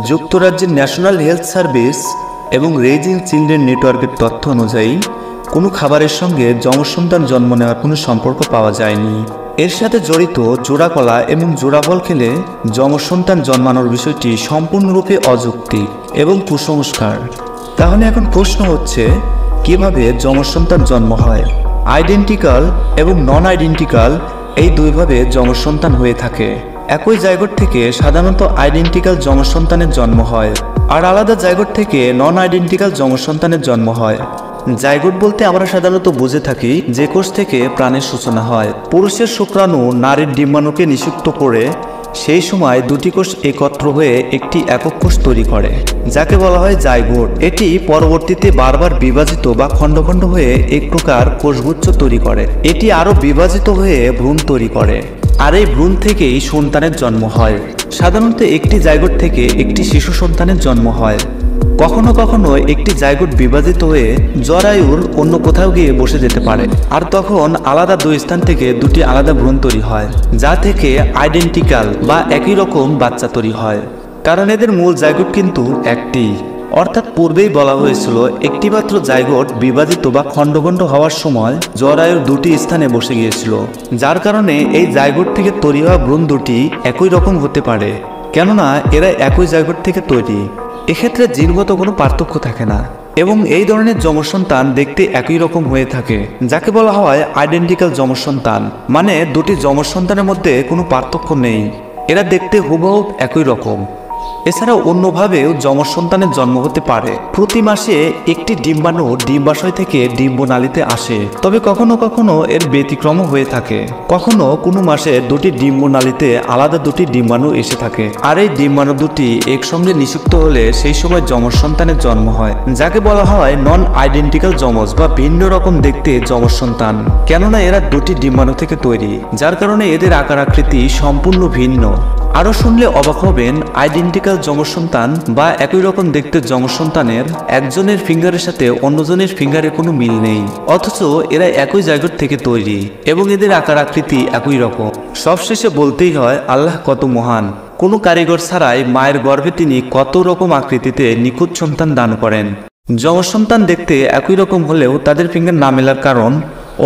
যুক্তরাজ্যের national health service এবং raising children নেটওয়ার্কের তথ্য অনুযায়ী কোনো খাবারের সঙ্গে যমজ সন্তান জন্ম নেওয়ার কোনো সম্পর্ক পাওয়া যায়নি। এর সাথে জড়িত জোড়া কলা এবং জোড়া ফল খেলে যমজ সন্তান জন্মানোর বিষয়টি সম্পূর্ণরূপে অযৌক্তিক এবং কুসংস্কার। তাহলে এখন প্রশ্ন হচ্ছে, কিভাবে যমজ সন্তান জন্ম হয়? আইডেন্টিক্যাল এবং নন আইডেন্টিক্যাল এই দুইভাবে যমজ সন্তান হয়ে থাকে। একই জায়গোট থেকে সাধারণত আইডেন্টিক্যাল যমজ সন্তানের জন্ম হয়, আর আলাদা জায়গোট থেকে নন আইডেন্টিক্যাল যমজ সন্তানের জন্ম হয়। জাইগোট বলতে আমরা সাধারণত বুঝে থাকি যে কোষ থেকে প্রাণের সূচনা হয়। পুরুষের শুক্রাণু নারীর ডিম্বাণুকে নিষিক্ত করে সেই সময় দুটি কোষ একত্র হয়ে একটি একক কোষ তৈরি করে, যাকে বলা হয় জাইগোট। এটি পরবর্তীতে বারবার বিভাজিত বা খণ্ড খণ্ড হয়ে এক প্রকার কোষগুচ্ছ তৈরি করে। এটি আরও বিভাজিত হয়ে ভ্রূণ তৈরি করে, আর এই ভ্রূণ থেকেই সন্তানের জন্ম হয়। সাধারণত একটি জাইগোট থেকে একটি শিশু সন্তানের জন্ম হয়। কখনো কখনো একটি জাইগোট বিভাজিত হয়ে জরায়ুর অন্য কোথাও গিয়ে বসে যেতে পারে, আর তখন আলাদা দুই স্থান থেকে দুটি আলাদা ভ্রূণ তৈরি হয়, যা থেকে আইডেন্টিক্যাল বা একই রকম বাচ্চা তৈরি হয়। কারণ এদের মূল জাইগোট কিন্তু একটি, অর্থাৎ পূর্বেই বলা হয়েছিল একটি মাত্র জাইগোট বিভাজিত বা খণ্ড খণ্ড হওয়ার সময় জরায়ুর দুটি স্থানে বসে গিয়েছিল, যার কারণে এই জাইগোট থেকে তৈরি হওয়া ভ্রূণ দুটি একই রকম হতে পারে, কেননা এরা একই জাইগোট থেকে তৈরি। এক্ষেত্রে জিনগত কোনো পার্থক্য থাকে না এবং এই ধরনের যমজ সন্তান দেখতে একই রকম হয়ে থাকে, যাকে বলা হয় আইডেন্টিক্যাল যমজ সন্তান। মানে দুটি যমজ সন্তানের মধ্যে কোনো পার্থক্য নেই, এরা দেখতে হুবহু একই রকম। এছাড়াও অন্যভাবেও যমজ সন্তানের জন্ম হতে পারে। প্রতি মাসে একটি ডিম্বাণু ডিম্বাশয় থেকে ডিম্বনালীতে আসে, তবে কখনো কখনো এর ব্যতিক্রমও হয়ে থাকে। কখনো কোনো মাসে দুটি ডিম্বনালীতে আলাদা দুটি ডিম্বাণু এসে থাকে, আর এই ডিম্বাণু দুটি একসঙ্গে নিষিক্ত হলে সেই সময় যমজ সন্তানের জন্ম হয়, যাকে বলা হয় নন আইডেন্টিক্যাল যমজ বা ভিন্ন রকম দেখতে যমজ সন্তান। কেননা এরা দুটি ডিম্বাণু থেকে তৈরি, যার কারণে এদের আকার আকৃতি সম্পূর্ণ ভিন্ন। আরও শুনলে অবাক হবেন, আইডেন্টিক্যাল যমজ সন্তান বা একই রকম দেখতে যমজ সন্তানের একজনের ফিঙ্গারের সাথে অন্যজনের ফিঙ্গারের কোনো মিল নেই, অথচ এরা একই জায়গা থেকে তৈরি এবং এদের আকার আকৃতি একই রকম। সবশেষে বলতেই হয়, আল্লাহ কত মহান। কোনো কারিগর ছাড়াই মায়ের গর্ভে তিনি কত রকম আকৃতিতে নিখুঁত সন্তান দান করেন। যমজ সন্তান দেখতে একই রকম হলেও তাদের ফিঙ্গার না মেলার কারণ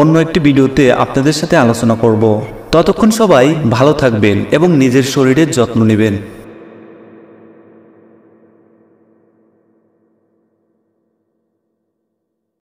অন্য একটি ভিডিওতে আপনাদের সাথে আলোচনা করব। ততক্ষণ সবাই ভালো থাকবেন এবং নিজের শরীরের যত্ন নেবেন।